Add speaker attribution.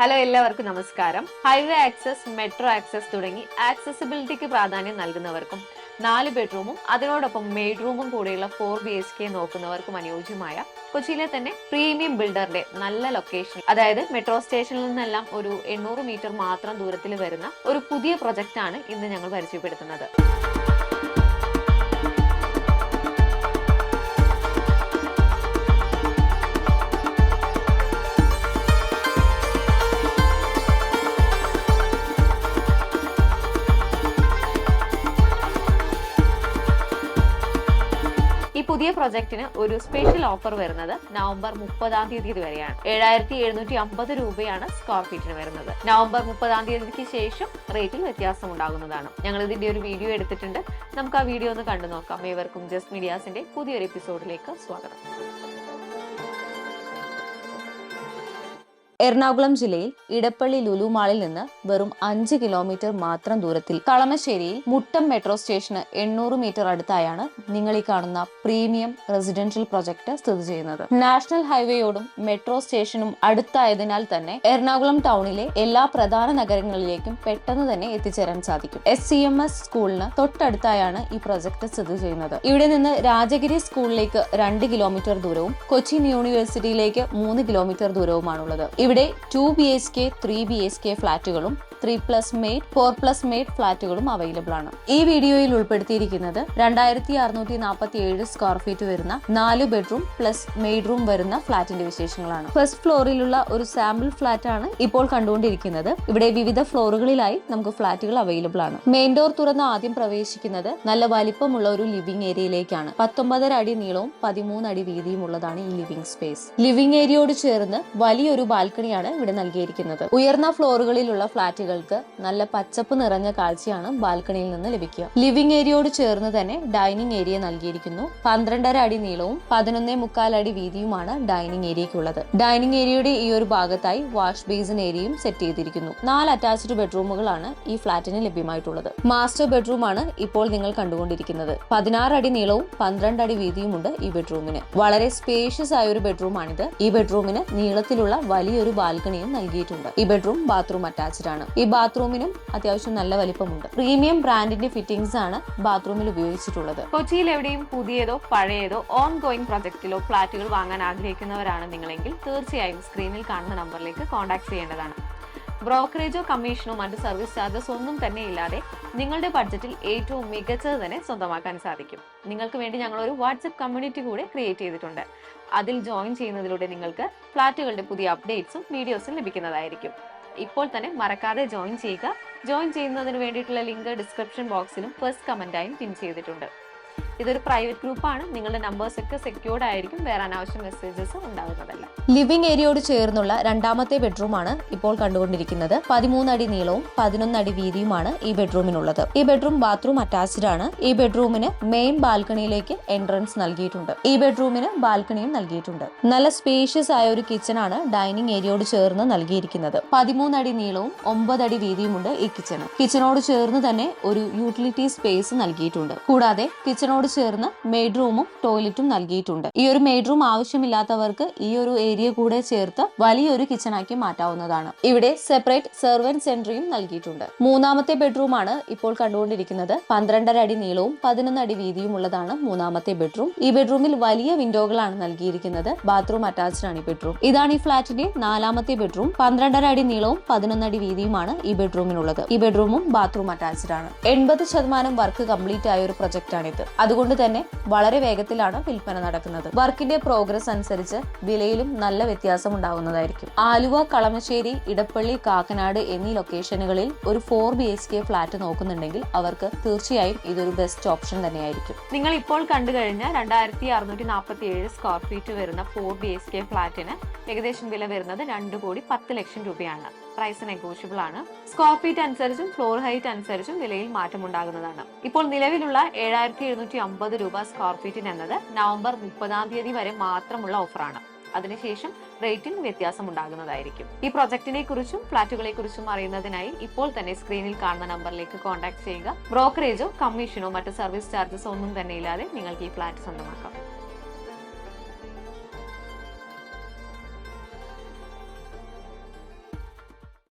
Speaker 1: Hello, എല്ലാവർക്കും നമസ്കാരം. Highway access, metro access തുടങ്ങി ആക്സസിബിലിറ്റിക്ക് പ്രാധാന്യം നൽകുന്നവർക്കും 4 ബെഡ്റൂമും അതിനോടൊപ്പം മെയ്ഡ് റൂമും കൂടെയുള്ള 4 BHK നോക്കുന്നവർക്കും അനുയോജ്യമായ കൊച്ചിയിലെ തന്നെ പ്രീമിയം ബിൽഡറിന്റെ നല്ല ലൊക്കേഷൻ, അതായത് മെട്രോ സ്റ്റേഷനിൽ നിന്നെല്ലാം ഒരു 800 മീറ്റർ മാത്രം ദൂരത്തിൽ വരുന്ന ഒരു പുതിയ പ്രൊജക്റ്റ് ആണ് ഇന്ന് ഞങ്ങൾ പരിചയപ്പെടുത്തുന്നത്. ഈ പുതിയ പ്രൊജക്ടിന് ഒരു സ്പെഷ്യൽ ഓഫർ വരുന്നത് നവംബർ 30-ാം തീയതി വരെയാണ്. 7,750 രൂപയാണ് സ്ക്വയർ ഫീറ്റിന് വരുന്നത്. നവംബർ 30-ാം തീയതിക്ക് ശേഷം റേറ്റിൽ വ്യത്യാസം ഉണ്ടാകുന്നതാണ്. ഞങ്ങൾ ഇതിന്റെ ഒരു വീഡിയോ എടുത്തിട്ടുണ്ട്. നമുക്ക് ആ വീഡിയോ ഒന്ന് കണ്ടു നോക്കാം. ഏവർക്കും ജസ്റ്റ് മീഡിയാസിന്റെ പുതിയൊരു എപ്പിസോഡിലേക്ക് സ്വാഗതം.
Speaker 2: എറണാകുളം ജില്ലയിൽ ഇടപ്പള്ളി ലുലു മാളിൽ നിന്ന് വെറും 5 കിലോമീറ്റർ മാത്രം ദൂരത്തിൽ കളമശ്ശേരിയിൽ മുട്ടം മെട്രോ സ്റ്റേഷന് 800 മീറ്റർ അടുത്തായാണ് നിങ്ങൾ ഈ കാണുന്ന പ്രീമിയം റെസിഡൻഷ്യൽ പ്രൊജക്ട് സ്ഥിതി ചെയ്യുന്നത്. നാഷണൽ ഹൈവേയോടും മെട്രോ സ്റ്റേഷനും അടുത്തായതിനാൽ തന്നെ എറണാകുളം ടൗണിലെ എല്ലാ പ്രധാന നഗരങ്ങളിലേക്കും പെട്ടെന്ന് തന്നെ എത്തിച്ചേരാൻ സാധിക്കും. SCMS സ്കൂളിന് തൊട്ടടുത്തായാണ് ഈ പ്രൊജക്ട് സ്ഥിതി ചെയ്യുന്നത്. ഇവിടെ നിന്ന് രാജഗിരി സ്കൂളിലേക്ക് 2 കിലോമീറ്റർ ദൂരവും കൊച്ചിൻ യൂണിവേഴ്സിറ്റിയിലേക്ക് 3 കിലോമീറ്റർ ദൂരവുമാണുള്ളത്. ഇവിടെ 2 BHK, 3 BHK ഫ്ളാറ്റുകളും 3+ മെയ്ഡ്, 4+ മെയ്ഡ് ഫ്ളാറ്റുകളും അവൈലബിൾ ആണ്. ഈ വീഡിയോയിൽ ഉൾപ്പെടുത്തിയിരിക്കുന്നത് 2,647 സ്ക്വയർ ഫീറ്റ് വരുന്ന 4 ബെഡ്റൂം പ്ലസ് മെയ്ഡ് റൂം വരുന്ന ഫ്ളാറ്റിന്റെ വിശേഷങ്ങളാണ്. ഫസ്റ്റ് ഫ്ലോറിലുള്ള ഒരു സാമ്പിൾ ഫ്ളാറ്റ് ആണ് ഇപ്പോൾ കണ്ടുകൊണ്ടിരിക്കുന്നത്. ഇവിടെ വിവിധ ഫ്ലോറുകളിലായി നമുക്ക് ഫ്ളാറ്റുകൾ അവൈലബിൾ ആണ്. മെയിൻ ഡോർ തുറന്ന് ആദ്യം പ്രവേശിക്കുന്നത് നല്ല വലിപ്പമുള്ള ഒരു ലിവിംഗ് ഏരിയയിലേക്കാണ്. 19 അടി നീളവും 13 അടി വീതിയും ഉള്ളതാണ് ഈ ലിവിംഗ് സ്പേസ്. ലിവിംഗ് ഏരിയയോട് ചേർന്ന് വലിയൊരു ബാൽക്കണിയാണ് ഇവിടെ നൽകിയിരിക്കുന്നത്. ഉയർന്ന ഫ്ലോറുകളിലുള്ള ഫ്ളാറ്റുകൾക്ക് നല്ല പച്ചപ്പ് നിറഞ്ഞ കാഴ്ചയാണ് ബാൽക്കണിയിൽ നിന്ന് ലഭിക്കുക. ലിവിംഗ് ഏരിയയോട് ചേർന്ന് തന്നെ ഡൈനിങ് ഏരിയ നൽകിയിരിക്കുന്നു. 12.5 അടി നീളവും 11.25 അടി വീതിയുമാണ് ഡൈനിങ് ഏരിയയ്ക്കുള്ളത്. ഡൈനിങ് ഏരിയയുടെ ഈ ഒരു ഭാഗത്തായി വാഷ് ബേസിൻ ഏരിയയും സെറ്റ് ചെയ്തിരിക്കുന്നു. 4 അറ്റാച്ച്ഡ് ബെഡ്റൂമുകളാണ് ഈ ഫ്ളാറ്റിന് ലഭ്യമായിട്ടുള്ളത്. മാസ്റ്റർ ബെഡ്റൂം ആണ് ഇപ്പോൾ നിങ്ങൾ കണ്ടുകൊണ്ടിരിക്കുന്നത്. 16 അടി നീളവും 12 അടി വീതിയുമുണ്ട് ഈ ബെഡ്റൂമിന്. വളരെ സ്പേഷ്യസ് ആയ ഒരു ബെഡ്റൂമാണിത്. ഈ ബെഡ്റൂമിന് നീളത്തിലുള്ള വലിയൊരു ബാൽക്കണിയും നൽകിയിട്ടുണ്ട്. ഈ ബെഡ്റൂം ബാത്റൂം അറ്റാച്ച്ഡ് ആണ്. ഈ ബാത്റൂമിനും അത്യാവശ്യം നല്ല വലിപ്പമുണ്ട്. പ്രീമിയം ബ്രാൻഡിന്റെ ഫിറ്റിംഗ്സ് ആണ് ബാത്റൂമിൽ ഉപയോഗിച്ചിട്ടുള്ളത്.
Speaker 1: കൊച്ചിയിൽ എവിടെയും പുതിയതോ പഴയതോ ഓൺ ഗോയിങ് പ്രൊജക്റ്റിലോ ഫ്ളാറ്റുകൾ വാങ്ങാൻ ആഗ്രഹിക്കുന്നവരാണ് നിങ്ങളെങ്കിൽ തീർച്ചയായും സ്ക്രീനിൽ കാണുന്ന നമ്പറിലേക്ക് കോൺടാക്ട് ചെയ്യേണ്ടതാണ്. ബ്രോക്കറേജോ കമ്മീഷനോ മറ്റ് സർവീസ് ചാർജസ് ഒന്നും തന്നെ ഇല്ലാതെ നിങ്ങളുടെ ബഡ്ജറ്റിൽ ഏറ്റവും മികച്ചത് തന്നെ സ്വന്തമാക്കാൻ സാധിക്കും. നിങ്ങൾക്ക് വേണ്ടി ഞങ്ങൾ ഒരു വാട്സ്ആപ്പ് കമ്മ്യൂണിറ്റി കൂടെ ക്രിയേറ്റ് ചെയ്തിട്ടുണ്ട്. അതിൽ ജോയിൻ ചെയ്യുന്നതിലൂടെ നിങ്ങൾക്ക് ഫ്ളാറ്റുകളുടെ പുതിയ അപ്ഡേറ്റ്സും വീഡിയോസും ലഭിക്കുന്നതായിരിക്കും. ഇപ്പോൾ തന്നെ മറക്കാതെ ജോയിൻ ചെയ്യുക. ജോയിൻ ചെയ്യുന്നതിന് വേണ്ടിയിട്ടുള്ള ലിങ്ക് ഡിസ്ക്രിപ്ഷൻ ബോക്സിലും ഫസ്റ്റ് കമന്റായും പിൻ ചെയ്തിട്ടുണ്ട്. ഇതൊരു പ്രൈവറ്റ് ഗ്രൂപ്പാണ്. നിങ്ങളുടെ നമ്പേഴ്സ് ഒക്കെ സെക്യൂർഡ് ആയിരിക്കും. വേറെ അനാവശ്യ മെസ്സേജസ് ഉണ്ടാകുന്നതല്ല.
Speaker 2: ലിവിംഗ് ഏരിയയോട് ചേർന്നുള്ള രണ്ടാമത്തെ ബെഡ്റൂം ആണ് ഇപ്പോൾ കണ്ടുകൊണ്ടിരിക്കുന്നത്. 13 അടി നീളവും 11 അടി വീതിയുമാണ് ഈ ബെഡ്റൂമിനുള്ളത്. ഈ ബെഡ്റൂം ബാത്റൂം അറ്റാച്ച്ഡ് ആണ്. ഈ ബെഡ്റൂമിന് മെയിൻ ബാൽക്കണിയിലേക്ക് എൻട്രൻസ് നൽകിയിട്ടുണ്ട്. ഈ ബെഡ്റൂമിന് ബാൽക്കണിയും നൽകിയിട്ടുണ്ട്. നല്ല സ്പേഷ്യസ് ആയ ഒരു കിച്ചൺ ആണ് ഡൈനിങ് ഏരിയയോട് ചേർന്ന് നൽകിയിരിക്കുന്നത്. 13 അടി നീളവും 9 അടി വീതിയുമുണ്ട് ഈ കിച്ചണ്. കിച്ചണോട് ചേർന്ന് തന്നെ ഒരു യൂട്ടിലിറ്റി സ്പേസ് നൽകിയിട്ടുണ്ട്. കൂടാതെ കിച്ചണോട് ചേർന്ന് മെയ്ഡ് റൂമും ടോയ്ലറ്റും നൽകിയിട്ടുണ്ട്. ഈ ഒരു മെയ്ഡ് റൂം ആവശ്യമില്ലാത്തവർക്ക് ഈ ഒരു ഏരിയ കൂടെ ചേർത്ത് വലിയൊരു കിച്ചണാക്കി മാറ്റാവുന്നതാണ്. ഇവിടെ സെപ്പറേറ്റ് സെർവന്റ് സെന്ററിയും നൽകിയിട്ടുണ്ട്. മൂന്നാമത്തെ ബെഡ്റൂം ആണ് ഇപ്പോൾ കണ്ടുകൊണ്ടിരിക്കുന്നത്. 12.5 അടി നീളവും 11 അടി വീതിയും ഉള്ളതാണ് മൂന്നാമത്തെ ബെഡ്റൂം. ഈ ബെഡ്റൂമിൽ വലിയ വിൻഡോകളാണ് നൽകിയിരിക്കുന്നത്. ബാത്റൂം അറ്റാച്ച്ഡ് ആണ് ഈ ബെഡ്റൂം. ഇതാണ് ഈ ഫ്ളാറ്റിന്റെ 4ാമത്തെ ബെഡ്റൂം. 12.5 അടി നീളവും 11 അടി വീതിയുമാണ് ഈ ബെഡ്റൂമിനുള്ളത്. ഈ ബെഡ്റൂമും ബാത്റൂം അറ്റാച്ച്ഡ് ആണ്. 80% വർക്ക് കംപ്ലീറ്റ് ആയ ഒരു പ്രൊജക്ട് ആണിത്. അതുകൊണ്ട് തന്നെ വളരെ വേഗത്തിലാണ് വിൽപ്പന നടക്കുന്നത്. വർക്കിന്റെ പ്രോഗ്രസ് അനുസരിച്ച് വിലയിലും നല്ല വ്യത്യാസം ഉണ്ടാകുന്നതായിരിക്കും. ആലുവ, കളമശ്ശേരി, ഇടപ്പള്ളി, കാക്കനാട് എന്നീ ലൊക്കേഷനുകളിൽ ഒരു 4 BHK ഫ്ളാറ്റ് നോക്കുന്നുണ്ടെങ്കിൽ അവർക്ക് തീർച്ചയായും ഇതൊരു ബെസ്റ്റ് ഓപ്ഷൻ തന്നെയായിരിക്കും.
Speaker 1: നിങ്ങൾ ഇപ്പോൾ കണ്ടു കഴിഞ്ഞ 2,647 സ്ക്വയർ ഫീറ്റ് വരുന്ന 4 BHK ഫ്ളാറ്റിന് ഏകദേശം വില വരുന്നത് 2,10,00,000 രൂപയാണ്. പ്രൈസ് നെഗോഷ്യബിൾ ആണ്. സ്ക്വയർ ഫീറ്റ് അനുസരിച്ചും ഫ്ലോർ ഹൈറ്റ് അനുസരിച്ചും വിലയിൽ മാറ്റമുണ്ടാകുന്നതാണ്. ഇപ്പോൾ നിലവിലുള്ള 7,750 രൂപ സ്ക്വയർ ഫീറ്റിന് എന്നത് നവംബർ 30-ാം തീയതി വരെ മാത്രമുള്ള ഓഫറാണ്. അതിനുശേഷം റേറ്റിൽ വ്യത്യാസം ഉണ്ടാകുന്നതായിരിക്കും. ഈ പ്രൊജക്ടിനെ കുറിച്ചും ഫ്ളാറ്റുകളെ കുറിച്ചും അറിയുന്നതിനായി ഇപ്പോൾ തന്നെ സ്ക്രീനിൽ കാണുന്ന നമ്പറിലേക്ക് കോൺടാക്ട് ചെയ്യുക. ബ്രോക്കറേജോ കമ്മീഷനോ മറ്റ് സർവീസ് ചാർജസോ ഒന്നും തന്നെ ഇല്ലാതെ നിങ്ങൾക്ക് ഈ ഫ്ളാറ്റ് സ്വന്തമാക്കാം.